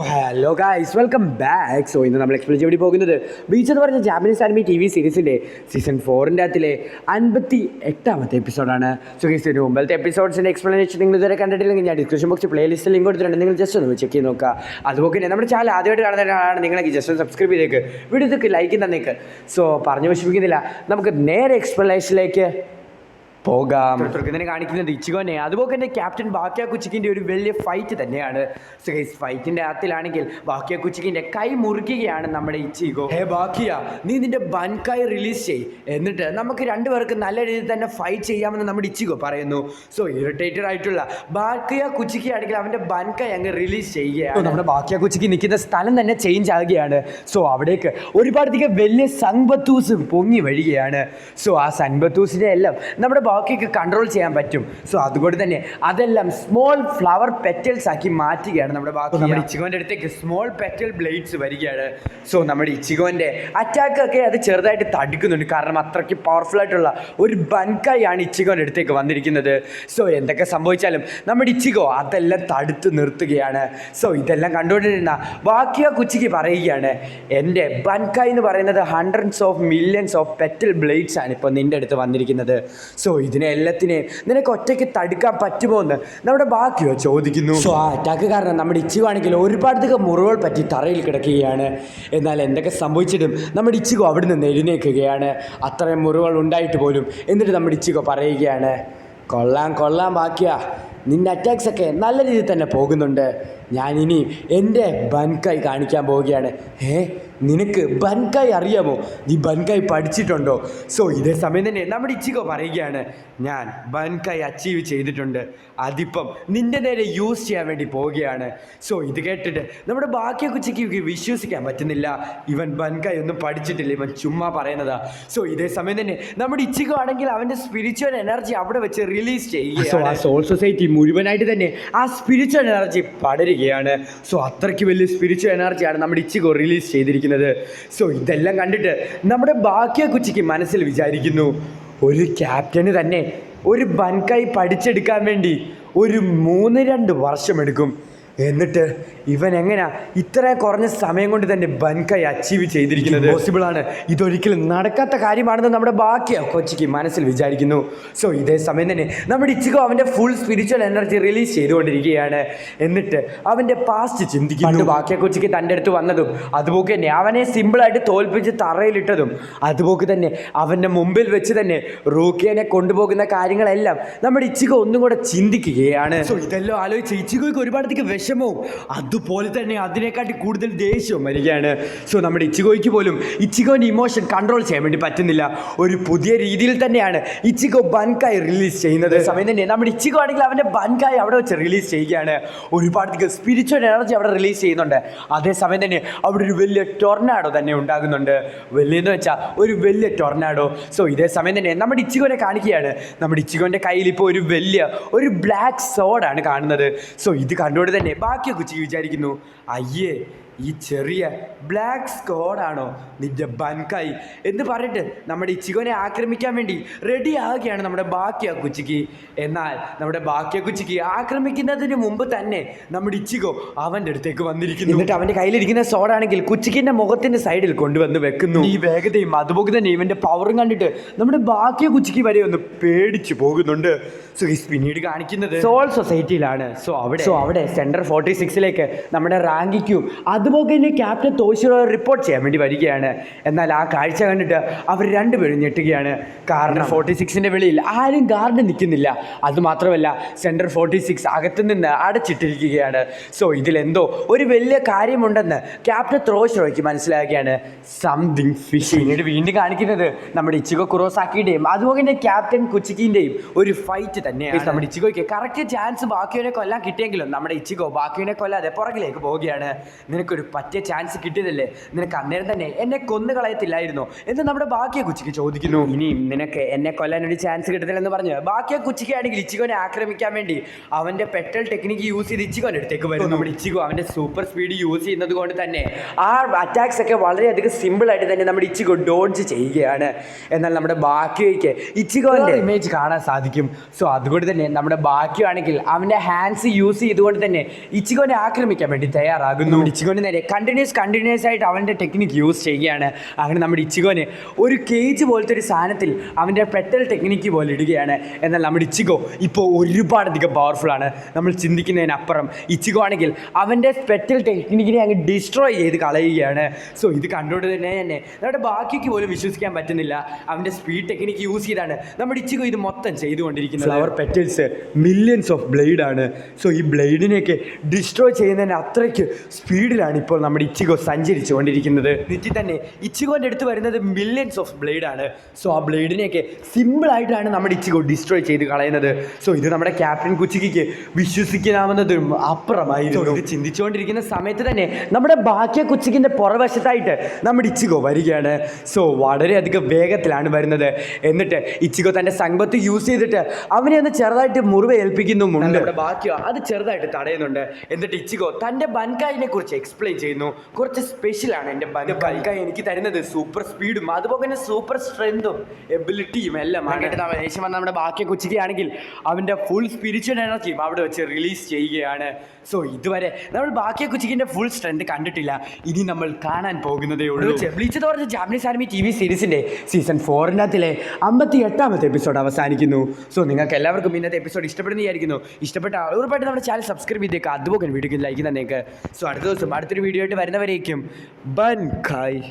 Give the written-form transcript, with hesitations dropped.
Hello guys, welcome back. So ഇന്ന് നമ്മൾ explain ചെയ്ത് പോകുന്നത് ബീച്ച് എന്ന് പറഞ്ഞ ജാപ്പനീസ് ആനിമി ടി വി സീരീസിൻ്റെ സീസൺ 4-ൻ്റെ അകത്തിലെ 58ാമത്തെ എപ്പിസോഡാണ്. സോ ഗൈസ്, ഇതിന് മുമ്പത്തെ എപ്പിസോഡ്സിൻ്റെ എക്സ്പ്ലനേഷൻ നിങ്ങൾ ഇതുവരെ കണ്ടിട്ടില്ലെങ്കിൽ ഞാൻ ഡിസ്ക്രിപ്ഷൻ ബോക്സിൽ പ്ലേലിസ്റ്റ് ലിങ്ക് കൊടുത്തിട്ടുണ്ട്. നിങ്ങൾ ജസ്റ്റ് ഒന്ന് ചെക്ക് ചെയ്ത് നോക്കുക. അതുപോലെ തന്നെ നമ്മുടെ ചാനൽ ആദ്യമായിട്ട് കാണുന്നവരാണ് നിങ്ങളെങ്കിൽ ജസ്റ്റ് ഒന്ന് സബ്സ്ക്രൈബ് ചെയ്തേക്ക്, വീഡിയോക്ക് ലൈക്ക് തന്നേക്ക്. സോ പറഞ്ഞു വിഷമിക്കുന്നില്ല, നമുക്ക് നേരെ എക്സ്പ്ലനേഷനിലേക്ക് പോകാം. ഇതിനെ കാണിക്കുന്നത് ഇച്ചിഗോനെ, അതുപോലെ തന്നെ ക്യാപ്റ്റൻ ബാക്കിയ കുച്ചിക്കിൻ്റെ ഒരു വലിയ ഫൈറ്റ് തന്നെയാണ്. സോ ഗൈസ്, ഫൈറ്റിൻ്റെ അകത്തിലാണെങ്കിൽ ബാക്കിയ കുച്ചിക്കിൻ്റെ കൈ മുറിക്കുകയാണ് നമ്മുടെ ഇച്ചിഗോ. ഹേ ബാക്കിയ, നീ നിന്റെ ബൻകായ് റിലീസ് ചെയ്, എന്നിട്ട് നമുക്ക് രണ്ടുപേർക്ക് നല്ല രീതിയിൽ തന്നെ ഫൈറ്റ് ചെയ്യാമെന്ന് നമ്മുടെ ഇച്ചിഗോ പറയുന്നു. സോ ഇറിറ്റേറ്റഡ് ആയിട്ടുള്ള ബാക്കിയ കുച്ചിക്കി ആണെങ്കിൽ അവൻ്റെ ബൻകായ് അങ്ങ് റിലീസ് ചെയ്യുകയാണ്. നമ്മുടെ ബാക്കിയ കുച്ചിക്ക് നിൽക്കുന്ന സ്ഥലം തന്നെ ചേഞ്ച് ആകുകയാണ്. സോ അവിടേക്ക് ഒരുപാടധികം വലിയ സൺബത്തൂസ് പൊങ്ങി വരികയാണ്. സോ ആ സൺബത്തൂസിനെ എല്ലാം നമ്മുടെ ബാക്കിക്ക് കൺട്രോൾ ചെയ്യാൻ പറ്റും. സോ അതുകൊണ്ട് തന്നെ അതെല്ലാം സ്മോൾ ഫ്ലവർ പെറ്റൽസ് ആക്കി മാറ്റുകയാണ് നമ്മുടെ ബാക്കി. നമ്മുടെ ഇച്ചിഗോൻ്റെ അടുത്തേക്ക് സ്മോൾ പെറ്റൽ ബ്ലേഡ്സ് വരികയാണ്. സോ നമ്മുടെ ഇച്ചിഗോൻ്റെ അറ്റാക്കൊക്കെ അത് ചെറുതായിട്ട് തടുക്കുന്നുണ്ട്, കാരണം അത്രയ്ക്ക് പവർഫുൾ ആയിട്ടുള്ള ഒരു ബൻകായ് ആണ് ഇച്ചിഗോൻ്റെ അടുത്തേക്ക് വന്നിരിക്കുന്നത്. സോ എന്തൊക്കെ സംഭവിച്ചാലും നമ്മുടെ ഇച്ചിഗോ അതെല്ലാം തടുത്ത് നിർത്തുകയാണ്. സോ ഇതെല്ലാം കണ്ടുകൊണ്ടിരുന്ന ബാക്കിയ കുച്ചിക്ക് പറയുകയാണ്, എൻ്റെ ബൻകായ് എന്ന് പറയുന്നത് hundreds of millions of petal blades ആണ് ഇപ്പോൾ നിൻ്റെ അടുത്ത് വന്നിരിക്കുന്നത്. സോ ഇതിനെ എല്ലാത്തിനെയും നിനക്ക് ഒറ്റയ്ക്ക് തടുക്കാൻ പറ്റുമോ എന്ന് നമ്മുടെ ബാക്കിയോ ചോദിക്കുന്നു. സോ ആ അറ്റാക്ക് കാരണം നമ്മുടെ ഇച്ചിഗോ ആണെങ്കിൽ ഒരുപാടധികം മുറിവുകൾ പറ്റി തറയിൽ കിടക്കുകയാണ്. എന്നാൽ എന്തൊക്കെ സംഭവിച്ചിട്ടും നമ്മുടെ ഇച്ചിഗോ അവിടെ നിന്ന് എഴുന്നേൽക്കുകയാണ്, അത്രയും മുറിവുകൾ ഉണ്ടായിട്ട് പോലും. എന്നിട്ട് നമ്മുടെ ഇച്ചിഗോ പറയുകയാണ്, കൊള്ളാം ബാക്കിയ, നിൻ്റെ അറ്റാക്സൊക്കെ നല്ല രീതിയിൽ തന്നെ പോകുന്നുണ്ട്. ഞാനിനി എൻ്റെ ബൻകായ് കാണിക്കാൻ പോവുകയാണ്. നിനക്ക് ബൻകായ് അറിയാമോ? നീ ബൻകായ് പഠിച്ചിട്ടുണ്ടോ? സോ ഇതേ സമയം തന്നെ നമ്മുടെ ഇച്ചിഗോ പറയുകയാണ്, ഞാൻ ബൻകായ് അച്ചീവ് ചെയ്തിട്ടുണ്ട്, അതിപ്പം നിൻ്റെ നേരെ യൂസ് ചെയ്യാൻ വേണ്ടി പോവുകയാണ്. സോ ഇത് കേട്ടിട്ട് നമ്മുടെ ബാക്കിയ കുച്ചിക്ക് വിശ്വസിക്കാൻ പറ്റുന്നില്ല. ഇവൻ ബൻകായ് ഒന്നും പഠിച്ചിട്ടില്ല, ഇവൻ ചുമ്മാ പറയുന്നതാ. സോ ഇതേ സമയം തന്നെ നമ്മുടെ ഇച്ചിഗോ ആണെങ്കിൽ അവൻ്റെ സ്പിരിച്വൽ എനർജി അവിടെ വെച്ച് റിലീസ് ചെയ്യുകയാണ്. സോ ആ സോൾ സൊസൈറ്റി മുഴുവനായിട്ട് തന്നെ ആ സ്പിരിച്വൽ എനർജി പടരുകയാണ്. സോ അത്രയ്ക്ക് വലിയ സ്പിരിച്വൽ എനർജിയാണ് നമ്മുടെ ഇച്ചിഗോ റിലീസ് ചെയ്തിരിക്കുന്നത്. സോ ഇതെല്ലാം കണ്ടിട്ട് നമ്മുടെ ബാക്കിയ കുച്ചിക്ക് മനസ്സിൽ വിചാരിക്കുന്നു, ഒരു ക്യാപ്റ്റന് തന്നെ ഒരു ബൻകായ് പഠിച്ചെടുക്കാൻ വേണ്ടി ഒരു 3-2 വർഷമെടുക്കും. എന്നിട്ട് ഇവൻ എങ്ങനെയാ ഇത്ര കുറഞ്ഞ സമയം കൊണ്ട് തന്നെ ബൻകായ് അച്ചീവ് ചെയ്തിരിക്കുന്നത്? പോസിബിൾ ആണ്, ഇതൊരിക്കലും നടക്കാത്ത കാര്യമാണെന്ന് നമ്മുടെ ബാക്കിയ കൊച്ചിക്ക് മനസ്സിൽ വിചാരിക്കുന്നു. സോ ഇതേ സമയം തന്നെ നമ്മുടെ ഇച്ചിഗോ അവൻ്റെ ഫുൾ സ്പിരിച്വൽ എനർജി റിലീസ് ചെയ്തുകൊണ്ടിരിക്കുകയാണ്. എന്നിട്ട് അവൻ്റെ പാസ്റ്റ് ചിന്തിക്കുന്നു. ബാക്കിയ കൊച്ചിക്ക് തൻ്റെ അടുത്ത് വന്നതും, അതുപോലെ തന്നെ അവനെ സിമ്പിളായിട്ട് തോൽപ്പിച്ച് തറയിലിട്ടതും, അതുപോലെ തന്നെ അവൻ്റെ മുമ്പിൽ വെച്ച് തന്നെ റൂക്കിയനെ കൊണ്ടുപോകുന്ന കാര്യങ്ങളെല്ലാം നമ്മുടെ ഇച്ചിഗോ ഒന്നും കൂടെ ചിന്തിക്കുകയാണ്. സോ ഇതെല്ലാം ആലോചിച്ച് ഇച്ചിഗോയ്ക്ക് ഒരുപാടധികം വിഷമവും അതുപോലെ തന്നെ അതിനെക്കാട്ടി കൂടുതൽ ദേഷ്യവും വരികയാണ്. സോ നമ്മുടെ ഇച്ചിഗോയ്ക്ക് പോലും ഇച്ചിഗോൻ്റെ ഇമോഷൻ കൺട്രോൾ ചെയ്യാൻ വേണ്ടി പറ്റുന്നില്ല. ഒരു പുതിയ രീതിയിൽ തന്നെയാണ് ഇച്ചിഗോ ബൻകായ് റിലീസ് ചെയ്യുന്നത്. സമയം തന്നെ നമ്മുടെ ഇച്ചിഗോ ആണെങ്കിൽ അവൻ്റെ ബൻകായ് അവിടെ വെച്ച് റിലീസ് ചെയ്യുകയാണ്. ഒരുപാടധികം സ്പിരിച്വൽ എനർജി അവിടെ റിലീസ് ചെയ്യുന്നുണ്ട്. അതേസമയം തന്നെ അവിടെ ഒരു വലിയ ടൊർണാഡോ തന്നെ ഉണ്ടാകുന്നുണ്ട്. വലിയെന്ന് വെച്ചാൽ ഒരു വലിയ ടൊർണാഡോ. സോ ഇതേ സമയം തന്നെ നമ്മുടെ ഇച്ചിഗോനെ കാണിക്കുകയാണ്. നമ്മുടെ ഇച്ചിഗോൻ്റെ കയ്യിൽ ഇപ്പോൾ ഒരു ബ്ലാക്ക് സോഡാണ് കാണുന്നത്. സോ ഇത് കണ്ടുകൊണ്ട് തന്നെ ബാക്കിയ കുച്ചിക്ക് വിചാരിക്കുന്നു, അയ്യേ, ഈ ചെറിയ ബ്ലാക്ക് സ്ക്വാഡാണോ നിന്റെ ബൻകായ് എന്ന് പറഞ്ഞിട്ട് നമ്മുടെ ഇച്ചിഗോനെ ആക്രമിക്കാൻ വേണ്ടി റെഡി ആവുകയാണ് നമ്മുടെ ബാക്കിയ കുച്ചിക്ക്. എന്നാൽ നമ്മുടെ ബാക്കിയ കുച്ചിക്ക് ആക്രമിക്കുന്നതിന് മുമ്പ് തന്നെ നമ്മുടെ ഇച്ചിഗോ അവൻ്റെ അടുത്തേക്ക് വന്നിരിക്കുന്നു. എന്നിട്ട് അവൻ്റെ കയ്യിലിരിക്കുന്ന സോഡാണെങ്കിൽ കുച്ചിക്കിൻ്റെ മുഖത്തിൻ്റെ സൈഡിൽ കൊണ്ടുവന്ന് വെക്കുന്നു. ഈ വേഗതയും അതുപോലെ തന്നെ ഇവൻ്റെ പവറും കണ്ടിട്ട് നമ്മുടെ ബാക്കിയ കുച്ചിക്ക് വരെ ഒന്ന് പേടിച്ചു പോകുന്നുണ്ട്. സോ പിന്നീട് കാണിക്കുന്നത് സോൾ സൊസൈറ്റിയിലാണ്. സോ അവിടെ സെൻറ്റർ 46ലേക്ക് നമ്മുടെ റാങ്കിക്കു അതുപോലെ തന്നെ ക്യാപ്റ്റൻ തോഷിറോ റിപ്പോർട്ട് ചെയ്യാൻ വേണ്ടി വരികയാണ്. എന്നാൽ ആ കാഴ്ച കണ്ടിട്ട് അവർ രണ്ടുപേരും ഞെട്ടുകയാണ്. കാരണം 46ൻ്റെ വെളിയിൽ ആരും ഗാർഡ് നിൽക്കുന്നില്ല. അതുമാത്രമല്ല, സെൻറ്റർ 46 അകത്തു നിന്ന് അടച്ചിട്ടിരിക്കുകയാണ്. സോ ഇതിലെന്തോ ഒരു വലിയ കാര്യമുണ്ടെന്ന് ക്യാപ്റ്റൻ തോഷിറോയ്ക്ക് മനസ്സിലാക്കുകയാണ്. Something fish. പിന്നീട് വീണ്ടും കാണിക്കുന്നത് നമ്മുടെ ഇച്ചിഗോ കുറോസാക്കിയുടെയും അതുപോലെ തന്നെ ക്യാപ്റ്റൻ കുച്ചിക്കിൻ്റെയും ഒരു ഫൈറ്റ് തന്നെയാണ്. നമ്മുടെ ഇച്ചിഗോയ്ക്ക് കറക്റ്റ് ചാൻസ് ബാക്കിയവനെ കൊല്ലാൻ കിട്ടിയെങ്കിലും നമ്മുടെ ഇച്ചിഗോ ബാക്കിയവനെ കൊല്ലാതെ പുറകിലേക്ക് പോവുകയാണ്. നിനക്കൊരു പറ്റിയ ചാൻസ് കിട്ടിയതല്ലേ, നിനക്ക് അന്നേരം തന്നെ എന്നെ കൊന്നു കളയത്തില്ലായിരുന്നോ എന്ന് നമ്മുടെ ബാക്കിയ കുച്ചിക്ക് ചോദിക്കുന്നു. ഇനിയും നിനക്ക് എന്നെ കൊല്ലാൻ ഒരു ചാൻസ് കിട്ടത്തില്ലെന്ന് പറഞ്ഞ് ബാക്കിയ കുച്ചിക്ക് ആണെങ്കിൽ ഇച്ചിഗോനെ ആക്രമിക്കാൻ വേണ്ടി അവൻ്റെ പെട്രോൾ ടെക്നിക്ക് യൂസ് ചെയ്ത് ഇച്ചിഗോൻ്റെ അടുത്തേക്ക് വരും. നമ്മുടെ ഇച്ചിഗോ അവൻ്റെ സൂപ്പർ സ്പീഡ് യൂസ് ചെയ്യുന്നത് കൊണ്ട് തന്നെ ആ അറ്റാക്സ് ഒക്കെ വളരെയധികം സിമ്പിളായിട്ട് തന്നെ നമ്മുടെ ഇച്ചിഗോ ഡോഡ്ജ് ചെയ്യുകയാണ്. എന്നാൽ നമ്മുടെ ബാക്കിയയ്ക്ക് ഇച്ചിഗോൻ്റെ ഇമേജ് കാണാൻ സാധിക്കും. സോ അതുകൊണ്ട് തന്നെ നമ്മുടെ ബാക്കിയാണെങ്കിൽ അവൻ്റെ ഹാൻഡ്സ് യൂസ് ചെയ്തുകൊണ്ട് തന്നെ ഇച്ചിഗോനെ ആക്രമിക്കാൻ വേണ്ടി തയ്യാറാകുന്നു. ഇച്ചിഗോന് നേരെ കണ്ടിന്യൂസ് ആയിട്ട് അവൻ്റെ ടെക്നിക്ക് യൂസ് ചെയ്യുകയാണ്. അങ്ങനെ നമ്മുടെ ഇച്ചിഗോനെ ഒരു കേജ് പോലത്തെ ഒരു സാധനത്തിൽ അവൻ്റെ പെട്ടൽ ടെക്നിക്ക് പോലെ ഇടുകയാണ്. എന്നാൽ നമ്മുടെ ഇച്ചിഗോ ഇപ്പോൾ ഒരുപാടധികം പവർഫുള്ളാണ്, നമ്മൾ ചിന്തിക്കുന്നതിനപ്പുറം. ഇച്ചിഗോ ആണെങ്കിൽ അവൻ്റെ പെട്ടൽ ടെക്നിക്കിനെ അങ്ങ് ഡിസ്ട്രോയ് ചെയ്ത് കളയുകയാണ്. സോ ഇത് കണ്ടുകൊണ്ട് തന്നെ നമ്മുടെ ബാക്കിക്ക് പോലും വിശ്വസിക്കാൻ പറ്റുന്നില്ല. അവൻ്റെ സ്പീഡ് ടെക്നിക്ക് യൂസ് ചെയ്താണ് നമ്മുടെ ഇച്ചിഗോ ഇത് മൊത്തം ചെയ്തുകൊണ്ടിരിക്കുന്നത്. ഫ്ലവർ പെറ്റൽസ് മില്യൺസ് ഓഫ് ബ്ലേഡാണ്. സോ ഈ ബ്ലേഡിനെയൊക്കെ ഡിസ്ട്രോയ് ചെയ്യുന്നതിന് അത്രയ്ക്ക് സ്പീഡിലാണ് ഇപ്പോൾ നമ്മുടെ ഇച്ചിഗോ സഞ്ചരിച്ചു കൊണ്ടിരിക്കുന്നത്. നിറ്റി തന്നെ ഇച്ചിഗോൻ്റെ അടുത്ത് വരുന്നത് മില്യൺസ് ഓഫ് ബ്ലേഡാണ്. സോ ആ ബ്ലേഡിനെയൊക്കെ സിമ്പിളായിട്ടാണ് നമ്മുടെ ഇച്ചിഗോ ഡിസ്ട്രോയ് ചെയ്ത് കളയുന്നത്. സോ ഇത് നമ്മുടെ ക്യാപ്റ്റൻ കുച്ചിക്ക് വിശ്വസിക്കാവുന്നതും അപ്പുറമായിരുന്നു. ഇത് ചിന്തിച്ചുകൊണ്ടിരിക്കുന്ന സമയത്ത് തന്നെ നമ്മുടെ ബാക്കിയ കുച്ചിക്കിൻ്റെ പുറവശത്തായിട്ട് നമ്മുടെ ഇച്ചിഗോ വരികയാണ്. സോ വളരെയധികം വേഗത്തിലാണ് വരുന്നത്. എന്നിട്ട് ഇച്ചിഗോ തൻ്റെ സമ്പത്ത് യൂസ് ചെയ്തിട്ട് അവനെ ഒന്ന് ചെറുതായിട്ട് മുറിവ് ഏൽപ്പിക്കുന്നുമുണ്ട്. നമ്മുടെ ബാക്കിയോ അത് ചെറുതായിട്ട് തടയുന്നുണ്ട്. എന്നിട്ട് ഇച്ചിഗോ തൻ്റെ ബൻകായിനെ കുറിച്ച് എക്സ്പ്ലെയിൻ ചെയ്യുന്നു. കുറച്ച് സ്പെഷ്യലാണ് എൻ്റെ ബൻകായ് എനിക്ക് തരുന്നത് സൂപ്പർ സ്പീഡും അതുപോലെ തന്നെ സൂപ്പർ സ്ട്രെങ്തും എബിലിറ്റിയും എല്ലാം. അങ്ങനെ ദേഷ്യം വന്ന നമ്മുടെ ബാക്കിയ കുച്ചിക്കാണെങ്കിൽ അവൻ്റെ ഫുൾ സ്പിരിച്വൽ എനർജിയും അവിടെ വെച്ച് റിലീസ് ചെയ്യുകയാണ്. സോ ഇതുവരെ നമ്മൾ ബാക്കിയ കുച്ചിക്കിൻ്റെ ഫുൾ സ്ട്രെങ്ത് കണ്ടിട്ടില്ല, ഇനി നമ്മൾ കാണാൻ പോകുന്നതേ ഉള്ളൂ. ബ്ലീച്ച് പറഞ്ഞ ജാപ്പനീസ് ആർമി TV സീരീസിൻ്റെ സീസൺ 4 58ാമത്തെ എപ്പിസോഡ് അവസാനിക്കുന്നു. സോ നിങ്ങൾക്ക് എല്ലാവർക്കും ഇന്നത്തെ എപ്പിസോഡ് ഇഷ്ടപ്പെടുന്ന വിചാരിക്കുന്നു. ഇഷ്ടപ്പെട്ട ഉറപ്പായിട്ട് നമ്മുടെ ചാനൽ സബ്സ്ക്രൈബ് ചെയ്തേക്കുക, അതുപോലെ വീഡിയോക്ക് ലൈക്ക് തന്നേക്ക്. സോ അടുത്ത ദിവസം അടുത്തൊരു വീഡിയോ ആയിട്ട് വരുന്നവരേക്കും ബൻകായ്.